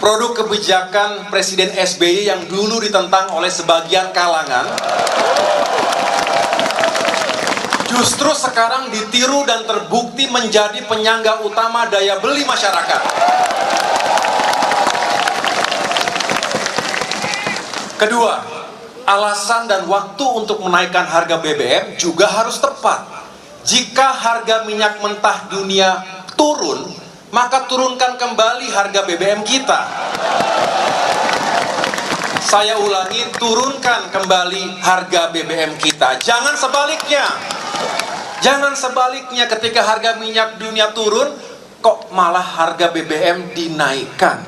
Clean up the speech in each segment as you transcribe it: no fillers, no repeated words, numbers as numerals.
produk kebijakan Presiden SBY yang dulu ditentang oleh sebagian kalangan, justru sekarang ditiru dan terbukti menjadi penyangga utama daya beli masyarakat. Kedua, alasan dan waktu untuk menaikkan harga BBM juga harus tepat. Jika harga minyak mentah dunia turun, maka turunkan kembali harga BBM kita. Saya ulangi, turunkan kembali harga BBM kita. Jangan sebaliknya. Jangan sebaliknya, ketika harga minyak dunia turun, kok malah harga BBM dinaikkan.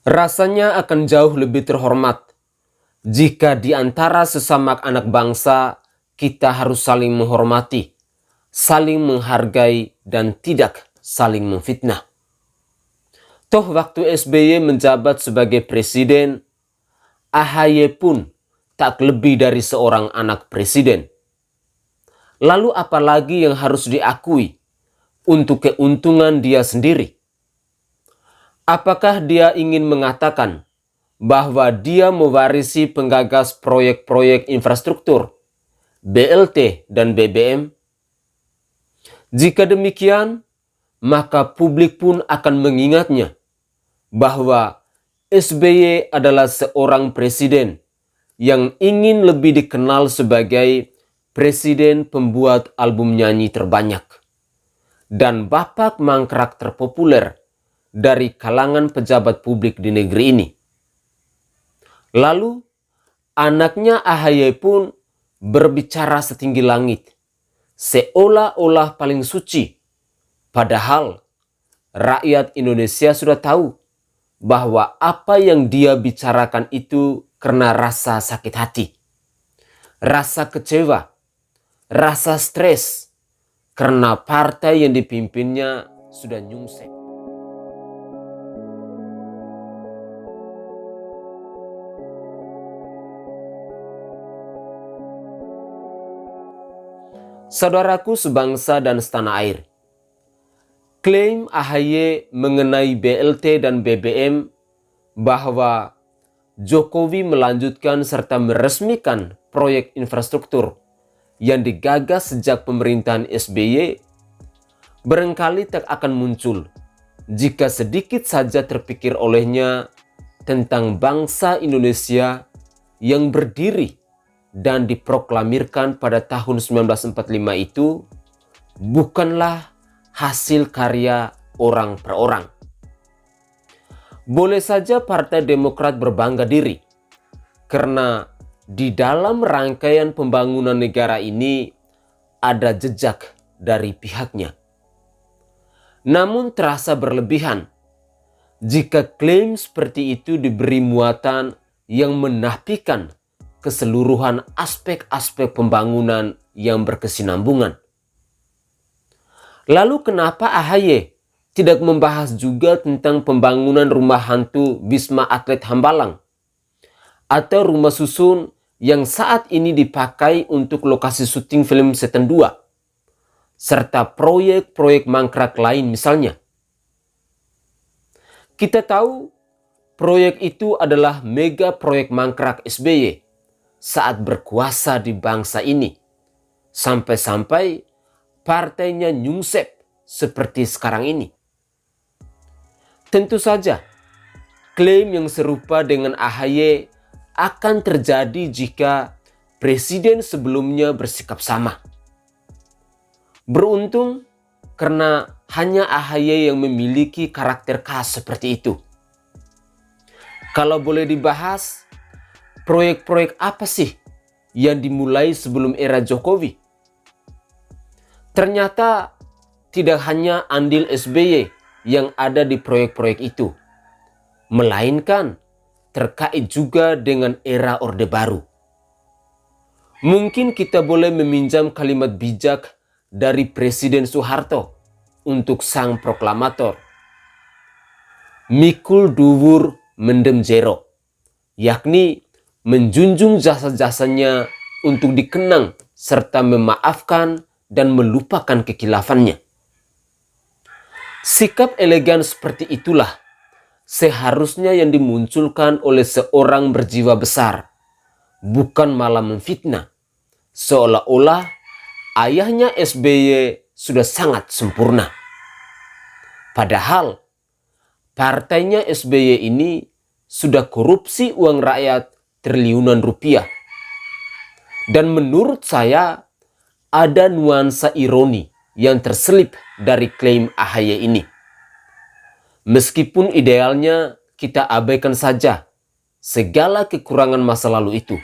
Rasanya akan jauh lebih terhormat jika di antara sesama anak bangsa kita harus saling menghormati, saling menghargai, dan tidak saling memfitnah. Toh waktu SBY menjabat sebagai presiden, AHY pun tak lebih dari seorang anak presiden. Lalu apalagi yang harus diakui untuk keuntungan dia sendiri? Apakah dia ingin mengatakan bahwa dia mewarisi penggagas proyek-proyek infrastruktur, BLT dan BBM? Jika demikian, maka publik pun akan mengingatnya bahwa SBY adalah seorang presiden yang ingin lebih dikenal sebagai presiden pembuat album nyanyi terbanyak dan bapak mangkrak terpopuler dari kalangan pejabat publik di negeri ini. Lalu, anaknya AHY pun berbicara setinggi langit, seolah-olah paling suci. Padahal, rakyat Indonesia sudah tahu bahwa apa yang dia bicarakan itu karena rasa sakit hati, rasa kecewa, rasa stres, karena partai yang dipimpinnya sudah nyungsep. Saudaraku sebangsa dan setanah air, klaim AHY mengenai BLT dan BBM bahwa Jokowi melanjutkan serta meresmikan proyek infrastruktur yang digagas sejak pemerintahan SBY barangkali tak akan muncul jika sedikit saja terpikir olehnya tentang bangsa Indonesia yang berdiri dan diproklamirkan pada tahun 1945 itu bukanlah hasil karya orang per orang. Boleh saja Partai Demokrat berbangga diri karena di dalam rangkaian pembangunan negara ini ada jejak dari pihaknya. Namun terasa berlebihan jika klaim seperti itu diberi muatan yang menafikan keseluruhan aspek-aspek pembangunan yang berkesinambungan. Lalu kenapa AHY tidak membahas juga tentang pembangunan rumah hantu Wisma Atlet Hambalang atau rumah susun yang saat ini dipakai untuk lokasi syuting film Setan 2 serta proyek-proyek mangkrak lain misalnya? Kita tahu proyek itu adalah mega proyek mangkrak SBY saat berkuasa di bangsa ini, sampai-sampai partainya nyungsep seperti sekarang ini. Tentu saja, klaim yang serupa dengan AHY akan terjadi jika presiden sebelumnya bersikap sama. Beruntung karena hanya AHY yang memiliki karakter khas seperti itu. Kalau boleh dibahas, proyek-proyek apa sih yang dimulai sebelum era Jokowi? Ternyata tidak hanya andil SBY yang ada di proyek-proyek itu, melainkan terkait juga dengan era Orde Baru. Mungkin kita boleh meminjam kalimat bijak dari Presiden Soeharto untuk sang proklamator. Mikul duwur mendem jero, yakni menjunjung jasa-jasanya untuk dikenang serta memaafkan dan melupakan kekilafannya. Sikap elegan seperti itulah seharusnya yang dimunculkan oleh seorang berjiwa besar, bukan malah memfitnah, seolah-olah ayahnya SBY sudah sangat sempurna. Padahal partainya SBY ini sudah korupsi uang rakyat triliunan rupiah. Dan menurut saya ada nuansa ironi yang terselip dari klaim AHY ini. Meskipun idealnya kita abaikan saja segala kekurangan masa lalu itu,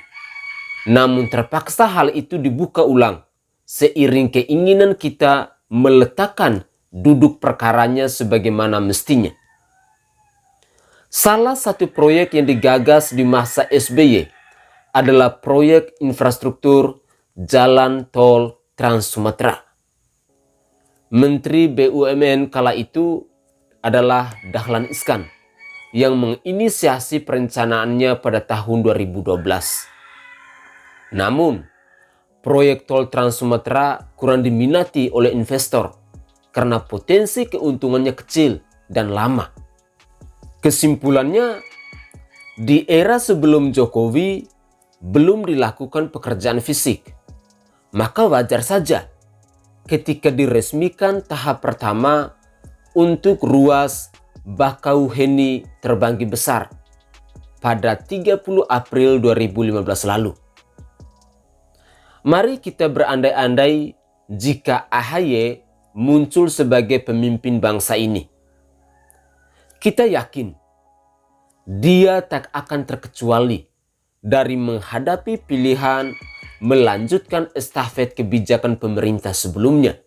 namun terpaksa hal itu dibuka ulang seiring keinginan kita meletakkan duduk perkaranya sebagaimana mestinya. Salah satu proyek yang digagas di masa SBY adalah proyek infrastruktur jalan tol Trans Sumatera. Menteri BUMN kala itu adalah Dahlan Iskan yang menginisiasi perencanaannya pada tahun 2012. Namun, proyek tol Trans Sumatera kurang diminati oleh investor karena potensi keuntungannya kecil dan lama. Kesimpulannya, di era sebelum Jokowi belum dilakukan pekerjaan fisik, maka wajar saja ketika diresmikan tahap pertama untuk ruas Bakauheni Terbanggi Besar pada 30 April 2015 lalu. Mari kita berandai-andai jika AHY muncul sebagai pemimpin bangsa ini. Kita yakin dia tak akan terkecuali dari menghadapi pilihan melanjutkan estafet kebijakan pemerintah sebelumnya.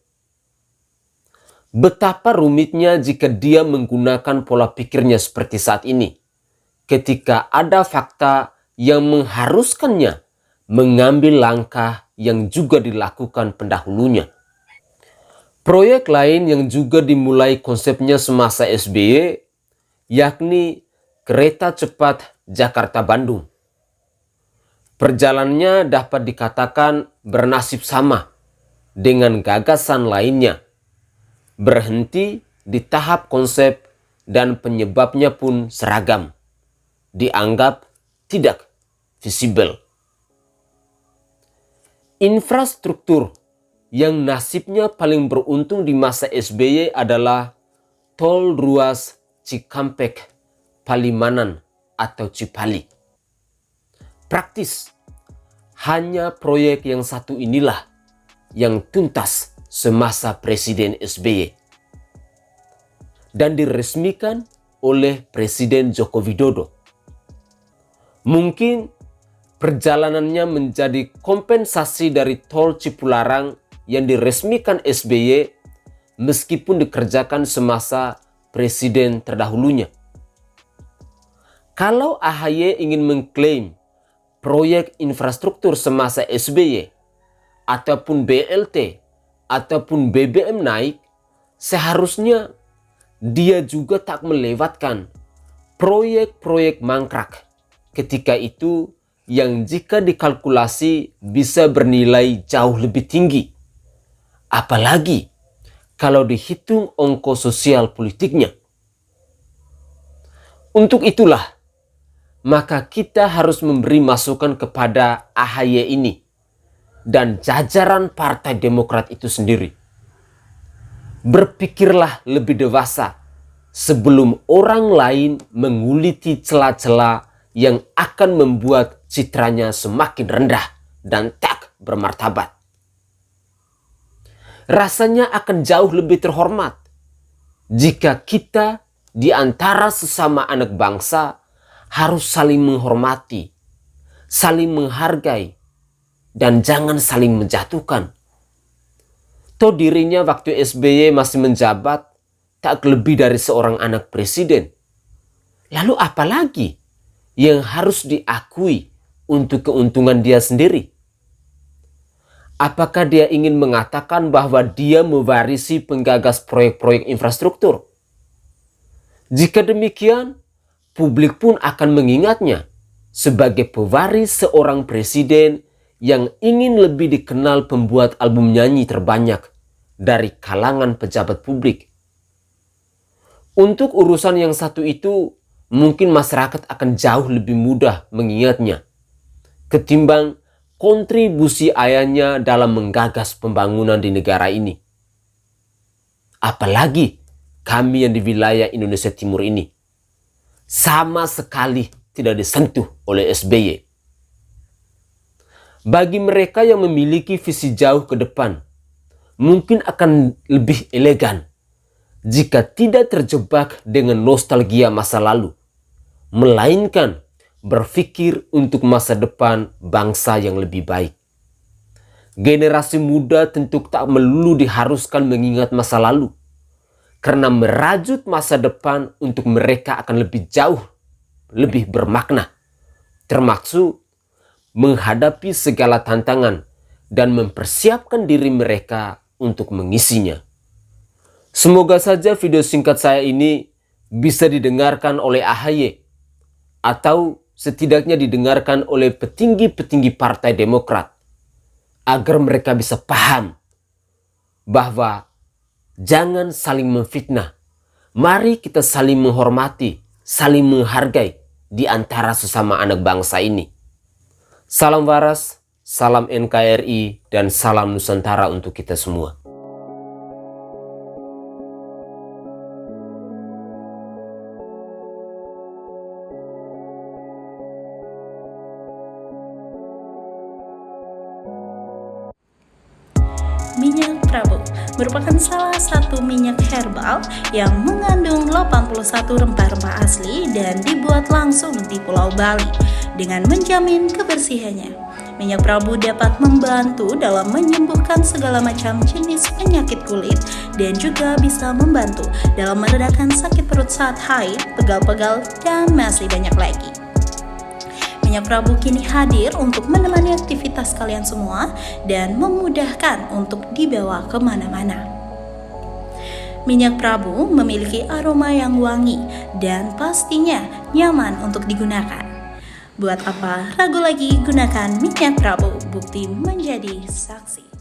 Betapa rumitnya jika dia menggunakan pola pikirnya seperti saat ini, ketika ada fakta yang mengharuskannya mengambil langkah yang juga dilakukan pendahulunya. Proyek lain yang juga dimulai konsepnya semasa SBY, yakni kereta cepat Jakarta-Bandung. Perjalanannya dapat dikatakan bernasib sama dengan gagasan lainnya, berhenti di tahap konsep dan penyebabnya pun seragam, dianggap tidak visible. Infrastruktur yang nasibnya paling beruntung di masa SBY adalah tol ruas Cikampek, Palimanan atau Cipali. Praktis, hanya proyek yang satu inilah yang tuntas semasa Presiden SBY dan diresmikan oleh Presiden Joko Widodo. Mungkin perjalanannya menjadi kompensasi dari tol Cipularang yang diresmikan SBY meskipun dikerjakan semasa presiden terdahulunya. Kalau AHY ingin mengklaim proyek infrastruktur semasa SBY ataupun BLT ataupun BBM naik, seharusnya dia juga tak melewatkan proyek-proyek mangkrak ketika itu yang jika dikalkulasi bisa bernilai jauh lebih tinggi. Apalagi kalau dihitung ongkos sosial politiknya. Untuk itulah, maka kita harus memberi masukan kepada AHY ini dan jajaran Partai Demokrat itu sendiri. Berpikirlah lebih dewasa sebelum orang lain menguliti celah-celah yang akan membuat citranya semakin rendah dan tak bermartabat. Rasanya akan jauh lebih terhormat jika kita di antara sesama anak bangsa harus saling menghormati, saling menghargai, dan jangan saling menjatuhkan. Toh dirinya waktu SBY masih menjabat tak lebih dari seorang anak presiden. Lalu apalagi yang harus diakui untuk keuntungan dia sendiri? Apakah dia ingin mengatakan bahwa dia mewarisi penggagas proyek-proyek infrastruktur? Jika demikian, publik pun akan mengingatnya sebagai pewaris seorang presiden yang ingin lebih dikenal pembuat album nyanyi terbanyak dari kalangan pejabat publik. Untuk urusan yang satu itu, mungkin masyarakat akan jauh lebih mudah mengingatnya ketimbang kontribusi ayahnya dalam menggagas pembangunan di negara ini. Apalagi kami yang di wilayah Indonesia Timur ini sama sekali tidak disentuh oleh SBY. Bagi mereka yang memiliki visi jauh ke depan, mungkin akan lebih elegan jika tidak terjebak dengan nostalgia masa lalu, melainkan berpikir untuk masa depan bangsa yang lebih baik. Generasi muda tentu tak melulu diharuskan mengingat masa lalu, karena merajut masa depan untuk mereka akan lebih jauh, lebih bermakna, termasuk menghadapi segala tantangan dan mempersiapkan diri mereka untuk mengisinya. Semoga saja video singkat saya ini bisa didengarkan oleh AHY atau setidaknya didengarkan oleh petinggi-petinggi Partai Demokrat agar mereka bisa paham bahwa jangan saling memfitnah. Mari kita saling menghormati, saling menghargai di antara sesama anak bangsa ini. Salam waras, salam NKRI, dan salam Nusantara untuk kita semua. Minyak Prabu merupakan salah satu minyak herbal yang mengandung 81 rempah-rempah asli dan dibuat langsung di Pulau Bali dengan menjamin kebersihannya. Minyak Prabu dapat membantu dalam menyembuhkan segala macam jenis penyakit kulit dan juga bisa membantu dalam meredakan sakit perut saat haid, pegal-pegal, dan masih banyak lagi. Minyak Prabu kini hadir untuk menemani aktivitas kalian semua dan memudahkan untuk dibawa kemana-mana. Minyak Prabu memiliki aroma yang wangi dan pastinya nyaman untuk digunakan. Buat apa ragu lagi, gunakan minyak Prabu, bukti menjadi saksi.